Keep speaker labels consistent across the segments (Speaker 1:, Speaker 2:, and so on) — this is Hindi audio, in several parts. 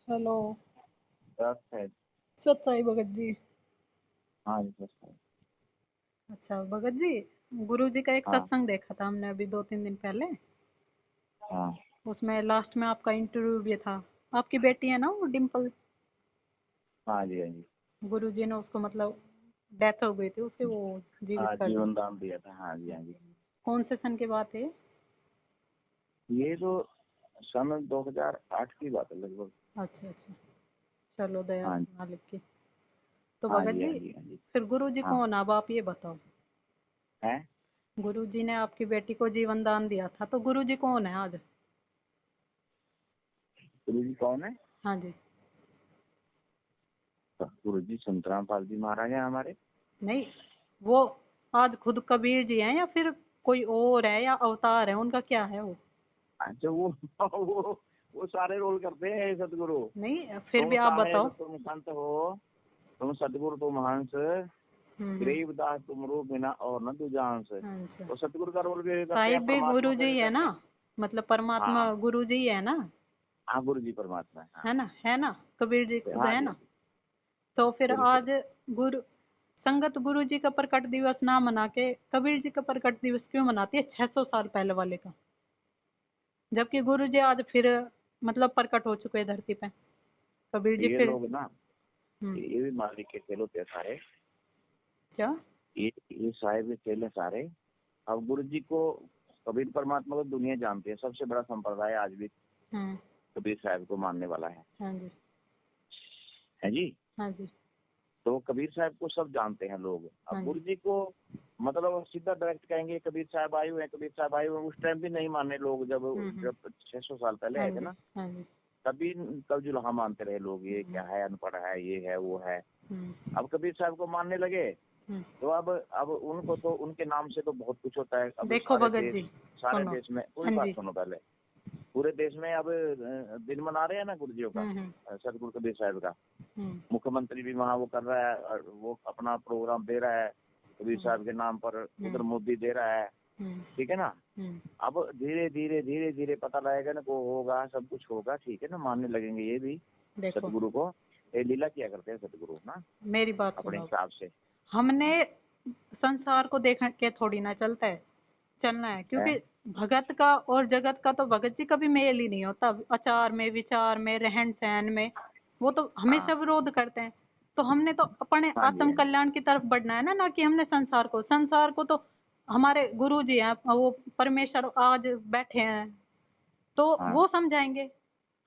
Speaker 1: हेलो।
Speaker 2: दस है।
Speaker 1: सत्साई भगत जी।
Speaker 2: हाँ जी, दस है।
Speaker 1: अच्छा भगत जी, गुरु जी का एक
Speaker 2: हाँ
Speaker 1: सत्संग देखा था हमने अभी 2-3 दिन पहले।
Speaker 2: हाँ
Speaker 1: उसमें लास्ट में आपका इंटरव्यू भी था। आपकी बेटी है ना वो डिम्पल?
Speaker 2: हाँ जी, हाँ जी।
Speaker 1: गुरु जी ने उसको मतलब डेथ हो गई थी उसकी, वो जीवित
Speaker 2: हाँ,
Speaker 1: कर दी।
Speaker 2: जीवन दान दिया था। हाँ जी, हाँ जी।
Speaker 1: कौन से सन की बात है?
Speaker 2: ये तो सन 2008 की बात है लगभग।
Speaker 1: अच्छा अच्छा, चलो दया
Speaker 2: हाँ जी,
Speaker 1: मालिक की। तो
Speaker 2: हाँ
Speaker 1: भगत
Speaker 2: जी, हाँ
Speaker 1: जी,
Speaker 2: जी, हाँ जी।
Speaker 1: फिर गुरु जी
Speaker 2: हाँ
Speaker 1: कौन, अब आप ये बताओ।
Speaker 2: है।
Speaker 1: गुरु जी ने आपकी बेटी को जीवन दान दिया था, तो गुरु जी कौन है आज?
Speaker 2: गुरु जी कौन है?
Speaker 1: हाँ जी।
Speaker 2: गुरु जी संतराम पाल जी महाराज हैं हमारे।
Speaker 1: नहीं, वो आज खुद कबीर जी हैं या फिर कोई और है, या अवतार है उनका, क्या है वो?
Speaker 2: अच्छा, वो वो सारे रोल करते हैं सतगुरु।
Speaker 1: नहीं, फिर
Speaker 2: तुम
Speaker 1: भी आप
Speaker 2: साहेब,
Speaker 1: बताओ।
Speaker 2: तुम संत हो, तुम सतगुरु, तुम हंस,
Speaker 1: हम्म।
Speaker 2: गरीबदास तुम रो बिना और न तू जानस।
Speaker 1: अच्छा,
Speaker 2: तो सतगुरु का रोल भी करते हैं,
Speaker 1: साहिब भी
Speaker 2: परमात्मा
Speaker 1: गुरु
Speaker 2: का
Speaker 1: जी
Speaker 2: भी
Speaker 1: है ना?
Speaker 2: करते हैं।
Speaker 1: मतलब परमात्मा
Speaker 2: हाँ
Speaker 1: गुरु जी है ना?
Speaker 2: हाँ, गुरु जी परमात्मा है। हाँ
Speaker 1: है ना, है ना? कबीर जी खुद
Speaker 2: हाँ
Speaker 1: है
Speaker 2: जी, हाँ
Speaker 1: ना?
Speaker 2: जी।
Speaker 1: तो फिर
Speaker 2: बिल्कुल।
Speaker 1: आज गुरु संगत गुरु जी का प्रकट दिवस ना मना के कबीर जी का प्रकट दिवस क्यों मनाती है 600 साल पहले वाले का? जबकि गुरु जी आज फिर मतलब प्रकट हो चुके हैं धरती पे। कबीर जी
Speaker 2: ये
Speaker 1: फिर।
Speaker 2: लोग ना,
Speaker 1: हम्म।
Speaker 2: ये भी मालिक के खेल होते हैं सारे।
Speaker 1: क्या?
Speaker 2: ये साहेब के खेल है सारे। अब गुरु जी को, कबीर परमात्मा को दुनिया जानती है, सबसे बड़ा संप्रदाय आज भी
Speaker 1: हम्म।
Speaker 2: कबीर साहब को मानने वाला
Speaker 1: हाँ जी।
Speaker 2: है जी।
Speaker 1: हाँ जी।
Speaker 2: तो कबीर साहब को सब जानते हैं लोग।
Speaker 1: हाँ
Speaker 2: अब
Speaker 1: जी।
Speaker 2: गुरु जी को मतलब सीधा डायरेक्ट कहेंगे कबीर साहब आए हुए हैं, कबीर साहब आए हुए हैं, उस टाइम भी नहीं माने लोग, जब
Speaker 1: हम्म।
Speaker 2: जब 600 साल पहले
Speaker 1: हाँ
Speaker 2: आए थे
Speaker 1: जी।
Speaker 2: ना,
Speaker 1: हाँ जी।
Speaker 2: तभी कब जुल्हा मानते रहे लोग, ये
Speaker 1: हम्म।
Speaker 2: क्या है, अनपढ़ है, ये है, वो है।
Speaker 1: हम्म।
Speaker 2: अब कबीर साहब को मानने लगे,
Speaker 1: हम्म।
Speaker 2: तो अब उनको तो उनके नाम से तो बहुत कुछ होता है। अब
Speaker 1: देखो भगत जी,
Speaker 2: सारे
Speaker 1: सुनो।
Speaker 2: देश में,
Speaker 1: हाँ
Speaker 2: पूरी बात
Speaker 1: जी।
Speaker 2: सुनो पहले। पूरे देश में अब दिन मना रहे हैं ना गुरुजियों का,
Speaker 1: हम्म।
Speaker 2: सतगुरु कबीर साहब का।
Speaker 1: हम्म।
Speaker 2: मुख्यमंत्री भी वहाँ वो कर रहा है, और वो अपना प्रोग्राम दे रहा है कबीर
Speaker 1: हम्म।
Speaker 2: साहब के नाम पर। उधर
Speaker 1: हम्म।
Speaker 2: मोदी दे रहा है।
Speaker 1: हम्म।
Speaker 2: ठीक है ना।
Speaker 1: हम्म।
Speaker 2: अब धीरे धीरे धीरे धीरे पता लगेगा ना, को होगा, सब कुछ होगा, ठीक है ना, मानने लगेंगे ये भी
Speaker 1: देखो,
Speaker 2: सतगुरु को। ये लीला किया करते हैं सतगुरु ना,
Speaker 1: मेरी बात
Speaker 2: अपने
Speaker 1: सुनो।
Speaker 2: हिसाब से।
Speaker 1: हमने संसार को देख के थोड़ी ना चलता है, चलना है,
Speaker 2: है।
Speaker 1: क्योंकि भगत का और जगत का तो भगत जी कभी मेल ही नहीं होता। आचार में, विचार में, रहन सहन में वो तो हमेशा
Speaker 2: हाँ
Speaker 1: विरोध करते हैं। तो हमने तो अपने
Speaker 2: हाँ जी,
Speaker 1: आत्म
Speaker 2: हाँ जी।
Speaker 1: कल्याण की तरफ बढ़ना है ना, ना कि हमने संसार को तो हमारे गुरु जी हैं, वो परमेश्वर आज बैठे हैं, तो
Speaker 2: हाँ,
Speaker 1: वो समझाएंगे।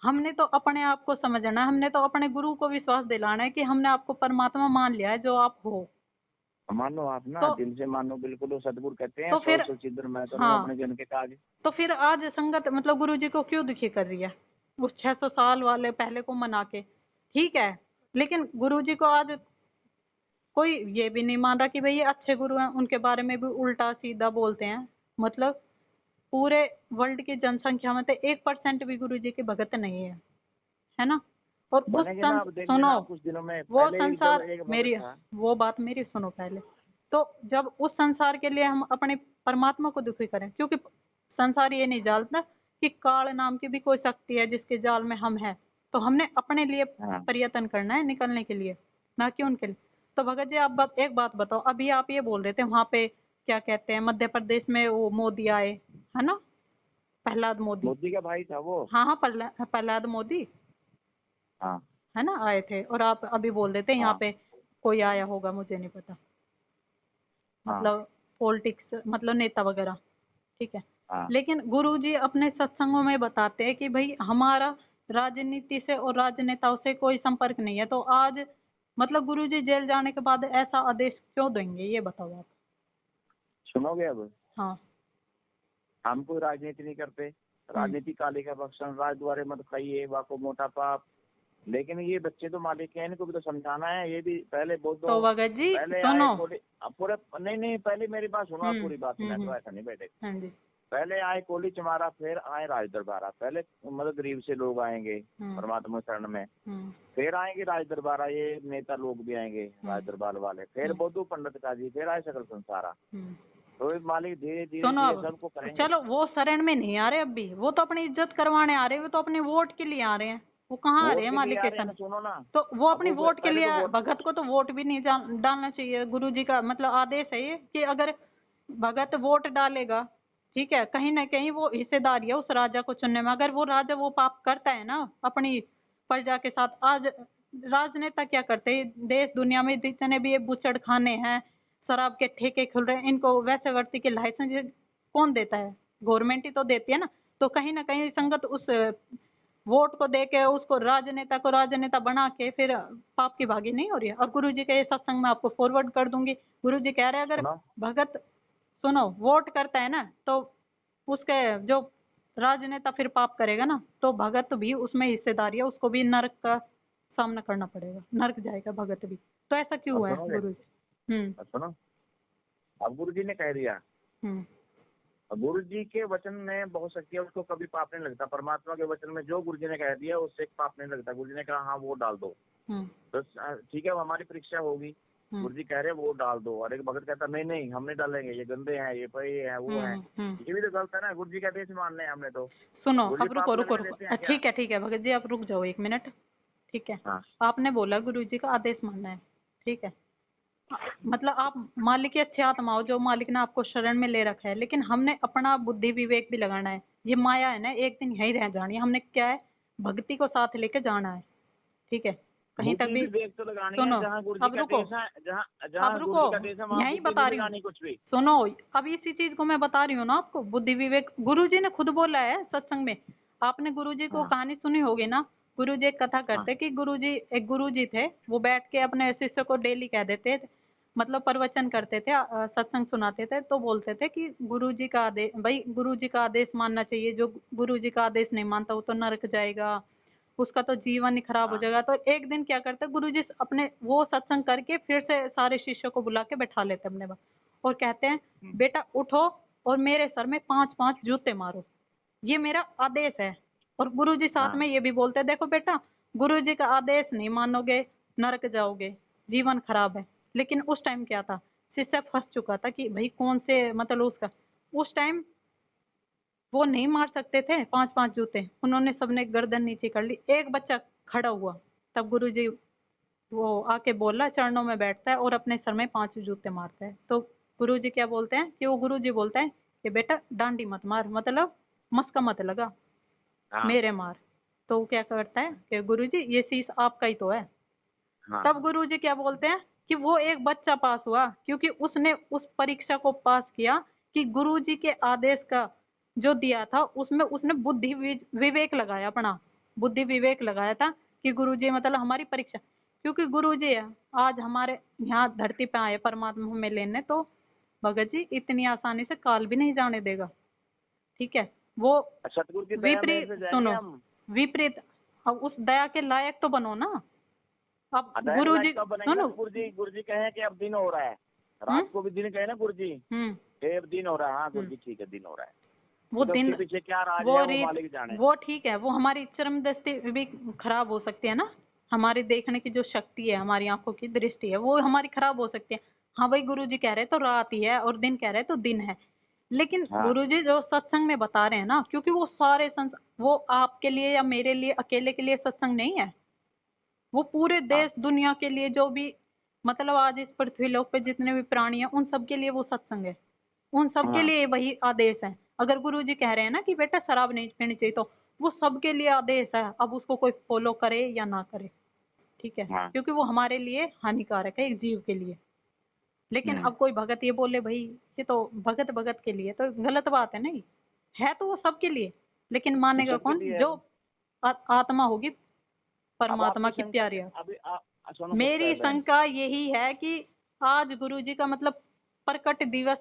Speaker 1: हमने तो अपने आप को समझना है, हमने तो अपने गुरु को विश्वास दिलाना है कि हमने आपको परमात्मा मान लिया है जो आप हो।
Speaker 2: मानो आप ना
Speaker 1: तो
Speaker 2: दिल से मानो, बिल्कुल। वो सतगुरु कहते हैं,
Speaker 1: तो
Speaker 2: सौ
Speaker 1: फिर
Speaker 2: सचिद्र मैं करूँ
Speaker 1: हाँ,
Speaker 2: अपने जन के काज।
Speaker 1: तो फिर आज संगत मतलब गुरु जी को क्यों दुखी कर रही है उस 600 साल वाले पहले को मना के? ठीक है, लेकिन गुरु जी को आज कोई ये भी नहीं मान रहा कि भाई ये अच्छे गुरु हैं, उनके बारे में भी उल्टा सीधा बोलते हैं। मतलब पूरे वर्ल्ड की जनसंख्या में तो 1% भी गुरु जी के भगत नहीं है ना? और उस
Speaker 2: बनेंगे ना, अब देख
Speaker 1: सुनो,
Speaker 2: लेना कुछ दिनों में।
Speaker 1: वो
Speaker 2: पहले जब
Speaker 1: संसार
Speaker 2: एक भगत
Speaker 1: मेरी,
Speaker 2: था।
Speaker 1: वो बात मेरी सुनो पहले। तो जब उस संसार के लिए हम अपने परमात्मा को दुखी करें, क्योंकि संसार ये नहीं जानता कि काल नाम की भी कोई शक्ति है जिसके जाल में हम हैं, तो हमने अपने लिए
Speaker 2: हाँ
Speaker 1: प्रयत्न करना है निकलने के लिए, ना कि उनके लिए। तो भगत जी, आप एक बात बताओ, अभी आप ये बोल रहे थे वहां पे क्या कहते हैं, मध्य प्रदेश में वो मोदी आए, है ना? प्रहलाद मोदी।
Speaker 2: मोदी का भाई था वो।
Speaker 1: हाँ हाँ, प्रहलाद मोदी,
Speaker 2: हाँ
Speaker 1: है ना, आए थे। और आप अभी बोल रहे थे यहाँ
Speaker 2: हाँ
Speaker 1: पे कोई आया होगा, मुझे नहीं पता,
Speaker 2: हाँ
Speaker 1: मतलब पॉलिटिक्स, मतलब नेता वगैरह। ठीक है,
Speaker 2: हाँ।
Speaker 1: लेकिन गुरुजी अपने सत्संगों में बताते हैं कि भाई हमारा राजनीति से और राजनेताओं से कोई संपर्क नहीं है। तो आज मतलब गुरुजी जेल जाने के बाद ऐसा आदेश क्यों देंगे, ये बताओ आप।
Speaker 2: सुनोगे अब।
Speaker 1: हाँ।
Speaker 2: हम कोई राजनीति नहीं करते।
Speaker 1: हम्म।
Speaker 2: राजनीति काली का भक्षण, राज द्वारे मत खाइए, वाको मोटा पाप। लेकिन ये बच्चे तो मालिक हैं, इनको भी तो समझाना है। ये भी पहले बहुत
Speaker 1: तो
Speaker 2: दो।
Speaker 1: भगत जी
Speaker 2: पहले आए
Speaker 1: सुनो।
Speaker 2: कोली। अब पूरे, नहीं नहीं, पहले मेरी बात सुनो, आप पूरी बात सुना तो
Speaker 1: हम्म।
Speaker 2: ऐसा नहीं बैठे।
Speaker 1: हाँ जी।
Speaker 2: पहले आए कोली चमारा, फिर आए राज दरबारा। पहले मतलब गरीब से लोग आएंगे
Speaker 1: हम्म।
Speaker 2: परमात्मा शरण में,
Speaker 1: हम्म।
Speaker 2: फिर आएंगे राज दरबारा, ये नेता लोग भी आएंगे
Speaker 1: हम्म।
Speaker 2: राज दरबार वाले, फिर
Speaker 1: हम्म।
Speaker 2: बौद्धू पंडित का जी, फिर आए सकल संसारा।
Speaker 1: हम्म।
Speaker 2: तो ये मालिक धीरे धीरे
Speaker 1: सुनो
Speaker 2: धीरे
Speaker 1: अब,
Speaker 2: सबको करेंगे।
Speaker 1: चलो वो शरण में नहीं आ रहे, अब भी वो तो अपनी इज्जत करवाने आ रहे हैं, वो तो अपने वोट के लिए आ रहे हैं। वो कहाँ आ
Speaker 2: वोट
Speaker 1: रहे हैं
Speaker 2: के लिए
Speaker 1: मालिक
Speaker 2: आ
Speaker 1: के
Speaker 2: रहे हैं
Speaker 1: सन?
Speaker 2: ना, सुनो ना।
Speaker 1: तो वो अपनी
Speaker 2: अब वो
Speaker 1: वोट के
Speaker 2: पहले
Speaker 1: लिए
Speaker 2: तो वोट,
Speaker 1: भगत को तो वोट भी नहीं डालना चाहिए। गुरुजी का मतलब आदेश है ये कि अगर भगत वोट डालेगा, ठीक है, कहीं ना कहीं वो हिस्सेदारी है उस राजा को चुनने में। अगर वो राजा वो पाप करता है ना अपनी प्रजा के साथ। आज राजनेता क्या करते हैं, देश दुनिया में जितने भी ये बुचड़ खाने हैं, शराब के ठेके खुल रहे हैं, इनको वैसे व्यक्ति के लाइसेंस कौन देता है? गवर्नमेंट ही तो देती है ना। तो कहीं ना कहीं संगत उस वोट को दे के उसको राजनेता को राजनेता बना के फिर पाप की भागी नहीं हो रही है। और गुरुजी के सत्संग में आपको फॉरवर्ड कर दूंगी। गुरुजी कह रहे हैं अगर
Speaker 2: सुनो।
Speaker 1: भगत सुनो वोट करता है ना तो उसके जो राजनेता फिर पाप करेगा ना तो भगत भी उसमें हिस्सेदारी है, उसको भी नरक का सामना करना पड़ेगा, नरक जाएगा भगत भी। तो ऐसा क्यों
Speaker 2: अब
Speaker 1: हुआ है
Speaker 2: सुनोगे?
Speaker 1: गुरुजी?
Speaker 2: अब सुनो, अब गुरु जी ने कह दिया।
Speaker 1: हम्म
Speaker 2: अब गुरु जी के वचन में बहुत शक्ति है, उसको कभी पाप नहीं लगता। परमात्मा के वचन में जो गुरु जी ने कह दिया उससे एक पाप नहीं लगता। गुरु जी ने कहा हाँ वोट डाल दो,
Speaker 1: हम्म
Speaker 2: तो ठीक है, वो हमारी परीक्षा होगी। गुरु जी कह रहे हैं वोट डाल दो, और एक भगत कहता नहीं नहीं हम नहीं डालेंगे, ये गंदे हैं, ये पे है, वो है। ये भी तो गलत है ना, गुरु जी का आदेश मानने हैं हमने तो।
Speaker 1: सुनो
Speaker 2: गुरु जी
Speaker 1: अब
Speaker 2: पाप
Speaker 1: रुको रुको
Speaker 2: लगने देते हैं
Speaker 1: रुको,
Speaker 2: क्या?
Speaker 1: ठीक है भगत जी आप रुक जाओ 1 मिनट। ठीक है,
Speaker 2: हाँ
Speaker 1: आपने बोला गुरुजी का आदेश मानना है, ठीक है, मतलब आप मालिक की अच्छी आत्मा हो, जो मालिक ने आपको शरण में ले रखा है, लेकिन हमने अपना बुद्धि विवेक भी लगाना है। ये माया है ना एक दिन यहीं रह जानी है, हमने क्या है भक्ति को साथ लेके जाना है, ठीक है, कहीं तक
Speaker 2: बुद्धि
Speaker 1: भी।
Speaker 2: विवेक तो लगानी है,
Speaker 1: सुनो
Speaker 2: जहाँ गुरु जी
Speaker 1: अब
Speaker 2: का
Speaker 1: रुको,
Speaker 2: देश है, जहाँ
Speaker 1: अब
Speaker 2: जहाँ गुरु
Speaker 1: रुको,
Speaker 2: जी का देश है वहाँ
Speaker 1: यही
Speaker 2: बुद्धि
Speaker 1: बता
Speaker 2: नहीं
Speaker 1: रही हूँ।
Speaker 2: लगानी कुछ भी।
Speaker 1: सुनो अब इसी चीज को मैं बता रही हूँ ना आपको, बुद्धि विवेक गुरुजी ने खुद बोला है सत्संग में। आपने गुरुजी को
Speaker 2: हाँ
Speaker 1: कहानी सुनी होगी ना। गुरुजी एक कथा
Speaker 2: हाँ
Speaker 1: करते कि गुरुजी एक गुरुजी थे, वो बैठ के अपने शिष्य को डेली कह देते, मतलब प्रवचन करते थे, सत्संग सुनाते थे, तो बोलते थे कि गुरुजी का आदेश, भाई गुरुजी का आदेश मानना चाहिए, जो गुरुजी का आदेश नहीं मानता वो तो नरक जाएगा, उसका तो जीवन ही खराब हो
Speaker 2: हाँ
Speaker 1: जाएगा। तो एक दिन क्या करते गुरुजी अपने वो सत्संग करके फिर से सारे शिष्यों को बुला के बैठा लेते अपने पास और कहते हैं बेटा उठो और मेरे सर में 5-5 जूते मारो, ये मेरा आदेश है। और गुरुजी साथ
Speaker 2: हाँ
Speaker 1: में ये भी बोलते हैं देखो बेटा गुरुजी का आदेश नहीं मानोगे नरक जाओगे, जीवन खराब है। लेकिन उस टाइम क्या था, शिष्य फंस चुका था कि भाई कौन से मतलब उसका, उस टाइम वो नहीं मार सकते थे 5-5 जूते, उन्होंने सबने गर्दन नीचे कर ली। एक बच्चा खड़ा हुआ, तब गुरुजी वो आके बोला, चरणों में बैठता है और अपने सर में 5 जूते मारता है। तो गुरुजी क्या बोलते हैं कि वो गुरुजी बोलते हैं कि बेटा डांडी मत मार, मतलब मस्का मत लगा,
Speaker 2: हाँ
Speaker 1: मेरे मार। तो वो क्या करता है कि गुरुजी ये शीश आपका ही तो है।
Speaker 2: हाँ
Speaker 1: तब गुरुजी क्या बोलते हैं कि वो एक बच्चा पास हुआ क्योंकि उसने उस परीक्षा को पास किया कि गुरुजी के आदेश का जो दिया था उसमें उसने बुद्धि विवेक लगाया, अपना बुद्धि विवेक लगाया था कि गुरुजी मतलब हमारी परीक्षा, क्योंकि गुरुजी है आज हमारे यहाँ धरती पे आए परमात्मा हमें लेने, तो भगत जी इतनी आसानी से काल भी नहीं जाने देगा, ठीक है। वो
Speaker 2: सतगुरु की दया मेरे
Speaker 1: विपरीत
Speaker 2: से जाएंगे
Speaker 1: सुनो,
Speaker 2: हम।
Speaker 1: विपरीत, अब उस दया के लायक तो बनो ना। अब
Speaker 2: दया के
Speaker 1: गुरुजी
Speaker 2: लायक कब बनेंगे ना,
Speaker 1: सुनो,
Speaker 2: गुरु जी कहे कि अब दिन हो रहा है, रात को भी दिन कहे ना गुरु जी,
Speaker 1: हम्म
Speaker 2: अब दिन हो रहा है। हाँ गुरु जी ठीक है, दिन हो रहा है।
Speaker 1: वो
Speaker 2: तो
Speaker 1: दिन
Speaker 2: उसके पीछे क्या राज
Speaker 1: वो
Speaker 2: है वो
Speaker 1: रीत
Speaker 2: मालिक जाने।
Speaker 1: वो ठीक है, वो हमारी चरम दृष्टि भी खराब हो सकती है ना, हमारी देखने की जो शक्ति है, हमारी आंखों की दृष्टि है वो हमारी खराब हो सकती है। हाँ भाई गुरुजी कह रहे तो रात ही है और दिन कह रहे तो दिन है, लेकिन
Speaker 2: हाँ
Speaker 1: गुरुजी जो सत्संग में बता रहे हैं ना, क्योंकि वो सारे वो आपके लिए या मेरे लिए अकेले के लिए सत्संग नहीं है, वो पूरे
Speaker 2: हाँ
Speaker 1: देश दुनिया के लिए, जो भी मतलब आज इस पृथ्वी लोक पे जितने भी प्राणी हैं उन सब के लिए वो सत्संग है, उन सब के
Speaker 2: हाँ
Speaker 1: लिए वही आदेश है। अगर गुरुजी कह रहे हैं ना कि बेटा शराब नहीं पीनी चाहिए, तो वो सबके लिए आदेश है, अब उसको कोई फॉलो करे या ना करे, ठीक है,
Speaker 2: हाँ
Speaker 1: क्योंकि वो हमारे लिए हानिकारक है एक जीव के लिए। लेकिन
Speaker 2: हम्म।
Speaker 1: अब कोई भगत ये बोले भाई ये तो भगत भगत के लिए, तो गलत बात है नहीं, है तो वो सबके लिए, लेकिन
Speaker 2: तो
Speaker 1: मानेगा
Speaker 2: सबके
Speaker 1: कौन,
Speaker 2: लिए है।
Speaker 1: जो आत्मा होगी
Speaker 2: अब
Speaker 1: परमात्मा
Speaker 2: आपकी
Speaker 1: की
Speaker 2: शंका
Speaker 1: प्यारी।
Speaker 2: अभी सुनो सबसे
Speaker 1: मेरी
Speaker 2: पहले।
Speaker 1: शंका यही है कि आज गुरुजी का मतलब प्रकट दिवस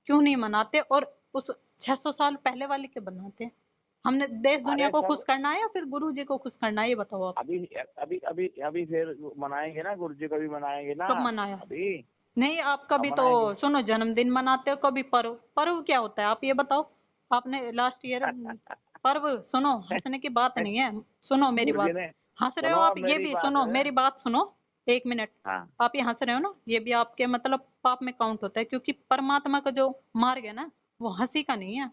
Speaker 1: क्यों नहीं मनाते और उस 600 साल पहले वाले के बनाते हैं? हमने देश दुनिया
Speaker 2: अरे
Speaker 1: को खुश
Speaker 2: सब
Speaker 1: करना है या फिर गुरुजी को खुश करना है, ये बताओ आप।
Speaker 2: अभी अभी अभी अभी फिर मनाएंगे ना, गुरु जी का भी मनाएंगे ना।
Speaker 1: कब मनाया?
Speaker 2: अभी
Speaker 1: नहीं आप कभी
Speaker 2: अब
Speaker 1: तो
Speaker 2: मनाएंगे।
Speaker 1: सुनो जन्मदिन मनाते हो, कभी पर्व, पर्व क्या होता है आप ये बताओ। आपने लास्ट ईयर पर्व, सुनो हंसने की बात नहीं है, सुनो मेरी
Speaker 2: गुरु जी
Speaker 1: बात,
Speaker 2: ने,
Speaker 1: हंस रहे हो
Speaker 2: सुनो
Speaker 1: आप, ये
Speaker 2: मेरी
Speaker 1: भी
Speaker 2: बात।
Speaker 1: सुनो मेरी बात सुनो 1 मिनट।
Speaker 2: हाँ
Speaker 1: आप ये हंस रहे हो ना, ये भी आपके मतलब पाप में काउंट होता है, क्योंकि परमात्मा का जो मार्ग है ना वो हंसी का नहीं है,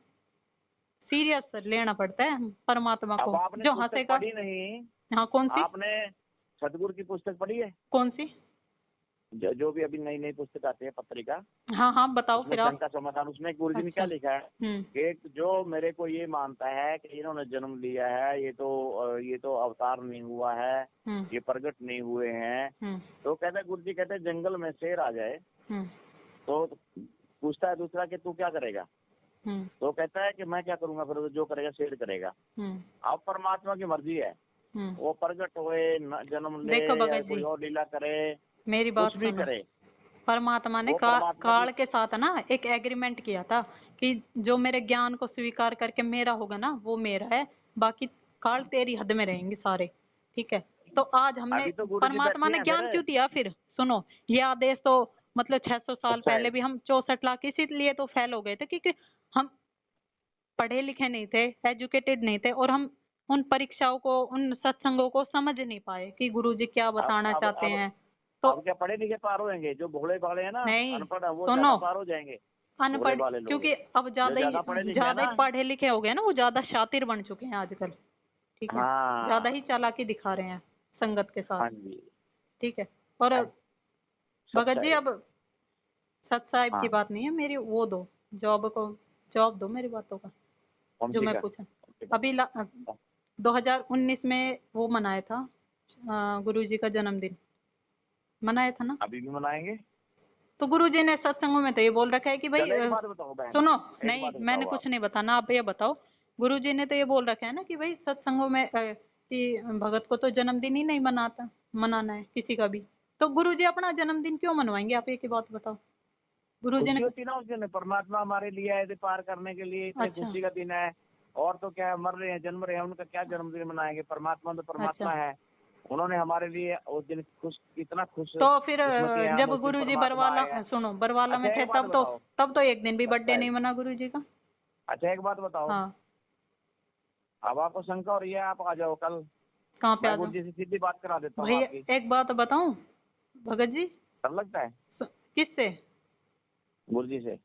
Speaker 1: सीरियस लेना पड़ता है परमात्मा
Speaker 2: अब
Speaker 1: को,
Speaker 2: आपने
Speaker 1: जो
Speaker 2: पुस्तक
Speaker 1: हंसेगा।
Speaker 2: पढ़ी नहीं,
Speaker 1: हाँ, कौन सी?
Speaker 2: आपने सतगुरु की पुस्तक पढ़ी है?
Speaker 1: कौन सी?
Speaker 2: जो भी अभी नई नई पुस्तक आती है पत्रिका,
Speaker 1: हाँ हाँ, बताओ
Speaker 2: उसमें
Speaker 1: फिर आप।
Speaker 2: शंका समाधान, उसमें गुरु जी ने क्या
Speaker 1: अच्छा।
Speaker 2: लिखा है कि जो मेरे को ये मानता है कि इन्होंने जन्म लिया है, ये तो अवतार नहीं हुआ है, ये प्रकट नहीं हुए हैं, तो कहते गुरु जी कहते जंगल में शेर आ जाए तो पूछता है दूसरा कि तू क्या करेगा, तो कहता है कि मैं क्या करूंगा, फिर जो करेगा शेर करेगा। अब परमात्मा की मर्जी है, वो प्रकट होए, जन्म ले,
Speaker 1: देखो
Speaker 2: या
Speaker 1: भगत
Speaker 2: कोई
Speaker 1: जी,
Speaker 2: और लीला करे,
Speaker 1: मेरी बात
Speaker 2: कुछ भी
Speaker 1: सुनो।
Speaker 2: करे,
Speaker 1: परमात्मा ने
Speaker 2: वो परमात्मा
Speaker 1: काल
Speaker 2: की।
Speaker 1: के साथ ना एक एग्रीमेंट किया था कि जो मेरे ज्ञान को स्वीकार करके मेरा होगा ना वो मेरा है, बाकी काल तेरी हद में रहेंगे सारे। ठीक है, तो आज हमने
Speaker 2: अभी तो गुरु जी
Speaker 1: परमात्मा
Speaker 2: बैठे
Speaker 1: ने
Speaker 2: हैं
Speaker 1: ज्ञान
Speaker 2: फिर।
Speaker 1: क्यों दिया फिर? सुनो, ये आदेश तो मतलब 600 साल
Speaker 2: अच्छा है।
Speaker 1: पहले भी हम 64 लाख इसीलिए तो फेल हो गए थे क्योंकि हम पढ़े लिखे नहीं थे, एजुकेटेड नहीं थे, और हम उन परीक्षाओं को, उन सत्संगों को समझ नहीं पाए कि गुरुजी क्या
Speaker 2: अब
Speaker 1: बताना
Speaker 2: अब
Speaker 1: चाहते
Speaker 2: अब
Speaker 1: हैं। तो
Speaker 2: अब क्या पढ़े लिखे पार होंगे? जो भोले भाले हैं ना,
Speaker 1: नहीं,
Speaker 2: अनपढ़ है, वो
Speaker 1: सुनो,
Speaker 2: ज्यादा पार हो जाएंगे। भोले
Speaker 1: अनपढ़
Speaker 2: भाले लोग
Speaker 1: क्योंकि अब
Speaker 2: जो ज्यादा पढ़े लिखे हैं
Speaker 1: ज्यादा ही
Speaker 2: ना।
Speaker 1: पढ़े लिखे हो गए ना, वो ज्यादा शातिर बन चुके हैं आजकल। ठीक है, ज्यादा
Speaker 2: हाँ
Speaker 1: ही चालाकी दिखा रहे हैं संगत के साथ।
Speaker 2: हाँ जी।
Speaker 1: ठीक है, और भगत जी
Speaker 2: सच्चाई।
Speaker 1: अब सत साहिब की
Speaker 2: हाँ,
Speaker 1: बात नहीं है मेरी, वो दो जवाब दो मेरी बातों का
Speaker 2: कौन
Speaker 1: जो
Speaker 2: सी
Speaker 1: मैं
Speaker 2: का?
Speaker 1: पूछा।
Speaker 2: कौन सी का?
Speaker 1: अभी 2019 में वो मनाया था गुरुजी का जन्मदिन मनाया था ना,
Speaker 2: अभी भी मनाएंगे।
Speaker 1: तो गुरुजी ने सत्संगों में तो ये बोल रखा है कि भाई
Speaker 2: चलो एक बात बताओ बहन,
Speaker 1: सुनो,
Speaker 2: एक
Speaker 1: नहीं
Speaker 2: बात
Speaker 1: मैंने
Speaker 2: बताओ आप।
Speaker 1: कुछ नहीं बताना, आप ये बताओ। गुरुजी ने तो ये बोल रखा है ना कि भाई सत्संगों में कि भगत को तो जन्मदिन ही नहीं मनाना है किसी का भी, तो गुरुजी अपना जन्मदिन क्यों मनवाएंगे? आप एक ही बात बताओ। गुरुजी
Speaker 2: खुशी
Speaker 1: ने
Speaker 2: होती ना उस दिन, परमात्मा हमारे लिए आए थे पार करने के लिए, इतनी
Speaker 1: अच्छा
Speaker 2: खुशी का दिन है। और तो क्या है, मर रहे हैं, जन्म रहे हैं, उनका क्या जन्मदिन मनाएंगे? परमात्मा तो परमात्मा
Speaker 1: अच्छा,
Speaker 2: है, उन्होंने हमारे लिए उस दिन खुश, इतना खुश
Speaker 1: तो फिर
Speaker 2: किस्मती है हम,
Speaker 1: जब
Speaker 2: उस दिन
Speaker 1: गुरुजी
Speaker 2: परमात्मा
Speaker 1: बरवाला
Speaker 2: आए हैं।
Speaker 1: सुनो बरवाला में
Speaker 2: अच्छा
Speaker 1: थे
Speaker 2: एक बात बताओ।
Speaker 1: तब तो एक दिन भी
Speaker 2: अच्छा
Speaker 1: बर्थडे
Speaker 2: है।
Speaker 1: नहीं मना गुरुजी का।
Speaker 2: अच्छा एक बात बताओ।
Speaker 1: हाँ,
Speaker 2: अब आपको शंका हो रही है, आप आ जाओ कल,
Speaker 1: कहाँ पे
Speaker 2: मैं
Speaker 1: आ
Speaker 2: गुरु
Speaker 1: जाऊँ?
Speaker 2: जी से सीधी बात करा देता हूँ
Speaker 1: भैया
Speaker 2: आपकी।
Speaker 1: एक बात बताऊं भगत जी,
Speaker 2: डर लगता है
Speaker 1: किससे?
Speaker 2: गुरु जी से?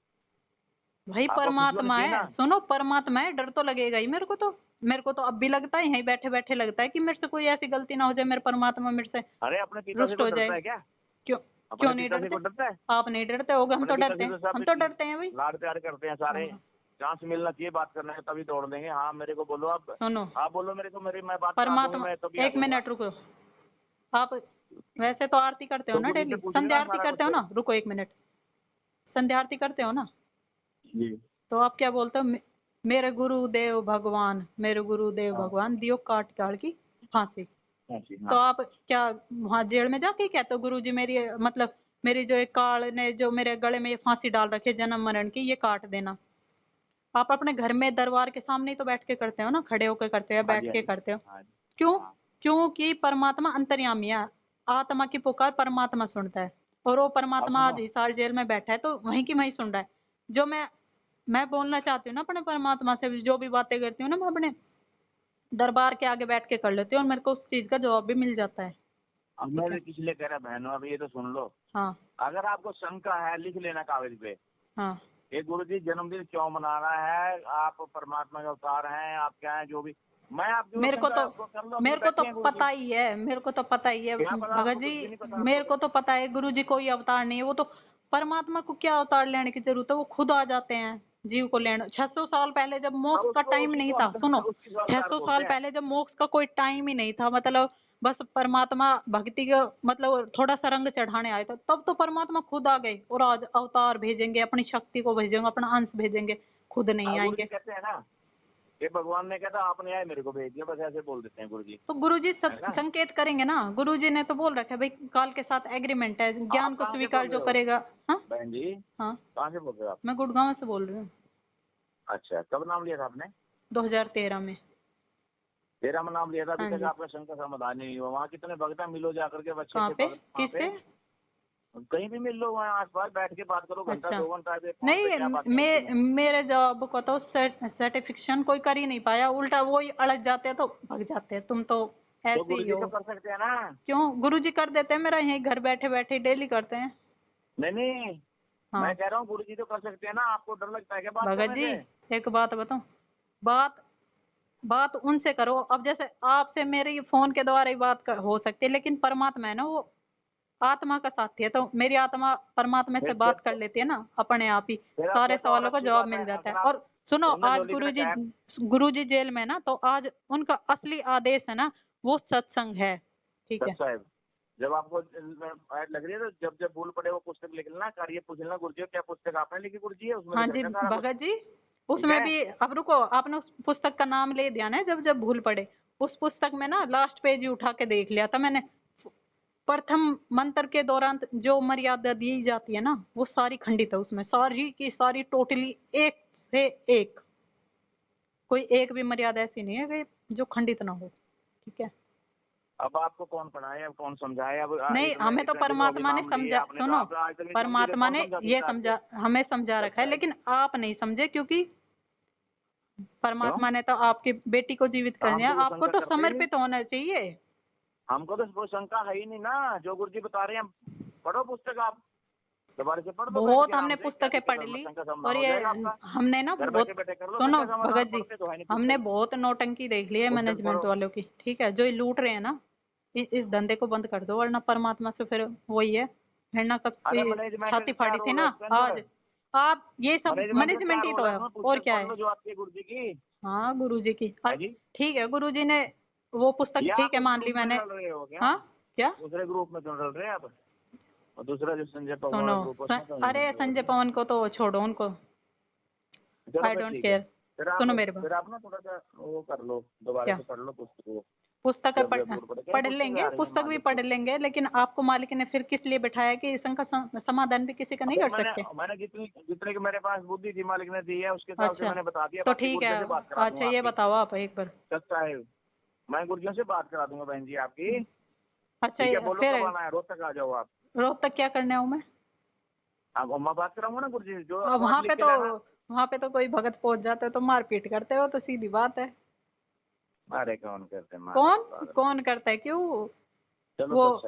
Speaker 1: भाई
Speaker 2: आपको खुशी होनी
Speaker 1: परमात्मा
Speaker 2: चाहिए
Speaker 1: है,
Speaker 2: ना।
Speaker 1: सुनो परमात्मा है, डर तो लगेगा ही मेरे को तो अब भी लगता है, यहीं बैठे बैठे लगता है कि मेरे से कोई ऐसी गलती ना हो जाए, मेरे परमात्मा मेरे से
Speaker 2: अरे अपने पिता से
Speaker 1: रुष्ट
Speaker 2: कोई
Speaker 1: हो
Speaker 2: डरता
Speaker 1: जाए।
Speaker 2: है क्या?
Speaker 1: क्यों?
Speaker 2: अपने
Speaker 1: क्यों नहीं
Speaker 2: पिता से
Speaker 1: डरते?
Speaker 2: कोई डरता है?
Speaker 1: आप नहीं डरते होगे, हम
Speaker 2: अपने
Speaker 1: तो
Speaker 2: पिता
Speaker 1: डरते
Speaker 2: से
Speaker 1: हैं।
Speaker 2: तो सब
Speaker 1: हम तो डरते हैं भाई।
Speaker 2: लाड प्यार करते हैं सारे।
Speaker 1: हाँ,
Speaker 2: चांस मिलना चाहिए बात करने का, तभी दौड़ देंगे। हाँ मेरे को बोलो
Speaker 1: सुनो
Speaker 2: आप बोलो मेरे को, मेरी मैं बात करा दूंगी,
Speaker 1: परमात्मा,
Speaker 2: मैं तभी आ
Speaker 1: एक
Speaker 2: जाऊंगा।
Speaker 1: मिनट रुको। आप वैसे तो आरती करते हो
Speaker 2: तो
Speaker 1: ना
Speaker 2: गुरु जी से
Speaker 1: डेली,
Speaker 2: पूछ
Speaker 1: संध्या
Speaker 2: लेना
Speaker 1: आरती
Speaker 2: सारा
Speaker 1: करते
Speaker 2: कुछ
Speaker 1: हो
Speaker 2: फिर।
Speaker 1: ना? रुको एक मिनट, संध्या आरती करते हो ना?
Speaker 2: जी।
Speaker 1: तो आप क्या बोलते हो? मेरे गुरुदेव भगवान, मेरे गुरुदेव
Speaker 2: हाँ
Speaker 1: भगवान दियो काट काट की फांसी।
Speaker 2: हाँ जी,
Speaker 1: तो
Speaker 2: हाँ।
Speaker 1: आप क्या वहाँ जेल में जाके कहते हो गुरु जी मेरी मतलब मेरी जो एक काल ने जो मेरे गले में ये फांसी डाल रखी है जन्म मरण की, ये काट देना? आप अपने घर में दरबार के सामने ही तो बैठ के करते हो ना, खड़े होकर करते हो,
Speaker 2: हाँ
Speaker 1: बैठ
Speaker 2: जी, हाँ
Speaker 1: के
Speaker 2: जी,
Speaker 1: करते हो?
Speaker 2: हाँ जी।
Speaker 1: क्यों?
Speaker 2: हाँ
Speaker 1: क्योंकि परमात्मा अंतर्यामी है, आत्मा की पुकार परमात्मा सुनता है, और वो
Speaker 2: अब
Speaker 1: परमात्मा
Speaker 2: सुनो।
Speaker 1: आज हिसार जेल में बैठा है तो वहीं की वहीं सुन रहा है। जो मैं बोलना चाहती हूँ ना अपने परमात्मा से, जो भी बातें करती हूँ ना, मैं अपने दरबार के आगे बैठ के कर लेती हूँ और मेरे को उस चीज का जवाब भी मिल जाता है।
Speaker 2: अब
Speaker 1: ठीक
Speaker 2: मैं
Speaker 1: है।
Speaker 2: भी किस लिए कह रहा बहनों, अब ये तो सुन लो।
Speaker 1: हाँ
Speaker 2: अगर आपको शंका है, लिख लेना कागज पे।
Speaker 1: हाँ,
Speaker 2: ये गुरु जी जन्मदिन क्यों मनाना है, आप परमात्मा के अवतार हैं, आप क्या हैं, जो भी। मैं आपकी वो
Speaker 1: मेरे को
Speaker 2: शंका
Speaker 1: तो
Speaker 2: है, आपको कर लो, अपने बैठे हैं गुरु जी।
Speaker 1: पता ही है, मेरे को तो पता ही है
Speaker 2: क्या पता
Speaker 1: भगत
Speaker 2: आपको? कुछ भी नहीं
Speaker 1: जी,
Speaker 2: पता आपको
Speaker 1: मेरे
Speaker 2: तो।
Speaker 1: को तो पता है गुरु जी कोई अवतार नहीं है, वो तो परमात्मा को क्या अवतार लेने की जरूरत है, वो खुद आ जाते हैं जीव को लेने। 600 साल पहले जब
Speaker 2: अब
Speaker 1: मोक्ष का
Speaker 2: उसको
Speaker 1: टाइम
Speaker 2: उसी
Speaker 1: नहीं
Speaker 2: को
Speaker 1: था, सुनो,
Speaker 2: उसकी जो अवतार
Speaker 1: 600
Speaker 2: बोलते
Speaker 1: साल
Speaker 2: हैं।
Speaker 1: पहले जब मोक्ष का कोई टाइम ही नहीं था, मतलब बस परमात्मा भक्ति का मतलब थोड़ा सा रंग चढ़ाने आए थे, तब तो परमात्मा खुद आ गए और आज अवतार भेजेंगे, अपनी शक्ति को भेजेंगे, अपना अंश भेजेंगे, खुद नहीं
Speaker 2: हाँ गुरु जी
Speaker 1: आएंगे।
Speaker 2: कहते हैं ना, ये भगवान ने कहता आपने आए मेरे को भेज दिया, बस ऐसे बोल देते हैं गुरु जी।
Speaker 1: तो गुरुजी सब
Speaker 2: है ना?
Speaker 1: संकेत करेंगे ना, गुरुजी ने तो बोल रखा है भाई काल के साथ एग्रीमेंट है, ज्ञान
Speaker 2: आप
Speaker 1: को
Speaker 2: कहाँ से बोल
Speaker 1: स्वीकार जो
Speaker 2: रहे हो
Speaker 1: करेगा। हाँ
Speaker 2: बहन जी?
Speaker 1: हाँ,
Speaker 2: कहाँ से बोल रहे हो आप?
Speaker 1: मैं गुड़गांव से बोल रही हूँ।
Speaker 2: अच्छा, कब नाम लिया था आपने?
Speaker 1: 2013 में।
Speaker 2: तेरा में नाम लिया था, अभी
Speaker 1: हाँ
Speaker 2: तक
Speaker 1: जी।
Speaker 2: आपका शंका समाधान नहीं हुआ। वहाँ कितने भक्त हैं, मिलो जाकर के, अच्छे
Speaker 1: कहाँ
Speaker 2: अच्छे
Speaker 1: पे?
Speaker 2: भक्त वहाँ पे।
Speaker 1: किससे?
Speaker 2: कहीं भी मिल लो, वहाँ आसपास बैठ के बात करो, घंटा
Speaker 1: अच्छा,
Speaker 2: 2 घंटा फोन पे
Speaker 1: नहीं
Speaker 2: क्या बात करनी है।
Speaker 1: मेरे जवाब को तो सर्टिफिकेशन कोई कर ही नहीं पाया, उल्टा वो ही अड़क जाते हैं तो भग जाते हैं, तुम तो
Speaker 2: तो
Speaker 1: ऐसे
Speaker 2: गुरु
Speaker 1: ही
Speaker 2: जी
Speaker 1: हो।
Speaker 2: तो कर सकते हैं ना।
Speaker 1: क्यों? गुरुजी कर देते हैं, मेरा यहीं घर बैठे बैठे डेली करते हैं।
Speaker 2: नहीं नहीं,
Speaker 1: हाँ
Speaker 2: मैं कह रहा हूँ गुरु जी तो कर सकते हैं ना, आपको डर लगता है क्या बात
Speaker 1: भगत
Speaker 2: करने
Speaker 1: जी,
Speaker 2: से?
Speaker 1: एक बात बताऊं, बात उनसे करो। अब जैसे आपसे मेरी फोन के द्वारा ही हो सकती है, लेकिन परमात्मा है ना, वो आत्मा का साथी है, तो मेरी आत्मा परमात्मा से बात कर लेती है ना अपने आप ही, सारे सवालों का जवाब मिल जाता है। और सुनो, आज गुरुजी जेल में ना, तो आज उनका असली आदेश है ना, वो सत्संग है। ठीक है,
Speaker 2: जब आपको लग रही है तो जब भूल पड़े वो पुस्तक लिख लेना, कार्य पूछ लेना गुरुजी क्या पुस्तक आपने लिखी गुरुजी है उसमें।
Speaker 1: हाँ जी भगत जी, उसमें भी अब रुको, आपने उस पुस्तक का नाम ले दिया ना, जब भूल पड़े, उस पुस्तक में ना लास्ट पेज ही उठा के देख लिया था मैंने। प्रथम मंत्र के दौरान जो मर्यादा दी जाती है ना, वो सारी खंडित है उसमें, सारी की सारी टोटली एक से एक, कोई एक भी मर्यादा ऐसी नहीं है कि जो खंडित ना हो। ठीक है,
Speaker 2: अब आपको कौन पढ़ाए, अब कौन समझाए? अब
Speaker 1: नहीं, हमें तो परमात्मा ने समझा, सुनो, परमात्मा ने ये समझा, हमें समझा रखा है, लेकिन आप नहीं समझे, क्योंकि परमात्मा ने तो आपकी बेटी को जीवित कर दिया, आपको तो समर्पित होना चाहिए।
Speaker 2: हमको तो कोई शंका है ही नहीं ना, जो गुरुजी बता रहे हैं पढ़ो पुस्तक, आप दोबारा से पढ़ दो।
Speaker 1: बहुत हमने पुस्तकें पढ़ ली, और ये हमने ना बहुत, सुनो भगत जी, हमने बहुत नौटंकी देख ली है मैनेजमेंट वालों की। ठीक है, जो ये लूट रहे हैं ना, इस धंधे को बंद कर दो, वरना परमात्मा से फिर वही है, हिरना कब छाती फाड़ी थी ना, आज आप ये सब मैनेजमेंट ही तो है, और क्या है।
Speaker 2: जो आपके गुरुजी की,
Speaker 1: हाँ गुरुजी की, ठीक है, गुरुजी ने वो पुस्तक, ठीक है, मान ली मैंने। हाँ क्या
Speaker 2: दूसरे ग्रुप में चल रहे हैं आप, और दूसरा जो संजय पवन
Speaker 1: सुनो, अरे संजय पवन को तो छोड़ो, उनको आई डोंट केयर। सुनो मेरे बात,
Speaker 2: फिर आप ना थोड़ा सा वो कर लो, दोबारा से पढ़ लो पुस्तक।
Speaker 1: पुस्तक पढ़ लेंगे, पुस्तक भी पढ़ लेंगे, लेकिन आपको मालिक ने फिर किस लिए बैठाया कि इसका समाधान भी किसी का नहीं कर सकते?
Speaker 2: मैंने जितने की मेरे पास बुद्धि थी मालिक ने दी है, उसके हिसाब से मैंने बता दिया।
Speaker 1: तो ठीक है, अच्छा ये बताओ आप एक बार।
Speaker 2: सच्चा है, मैं गुरुजियों से बात करा दूंगा बहन जी आपकी।
Speaker 1: अच्छा
Speaker 2: बोलो कब आना है? रोहतक आ जाओ आप।
Speaker 1: रोहतक क्या करने आऊँ मैं?
Speaker 2: आप अम्मा बात कराऊंगा ना गुरुजी जो
Speaker 1: वहाँ पे तो कोई भगत पहुंच जाते है तो मारपीट करते हो, तो सीधी बात है।
Speaker 2: अरे कौन करते हैं?
Speaker 1: कौन करता है? क्यों?
Speaker 2: चलो
Speaker 1: वो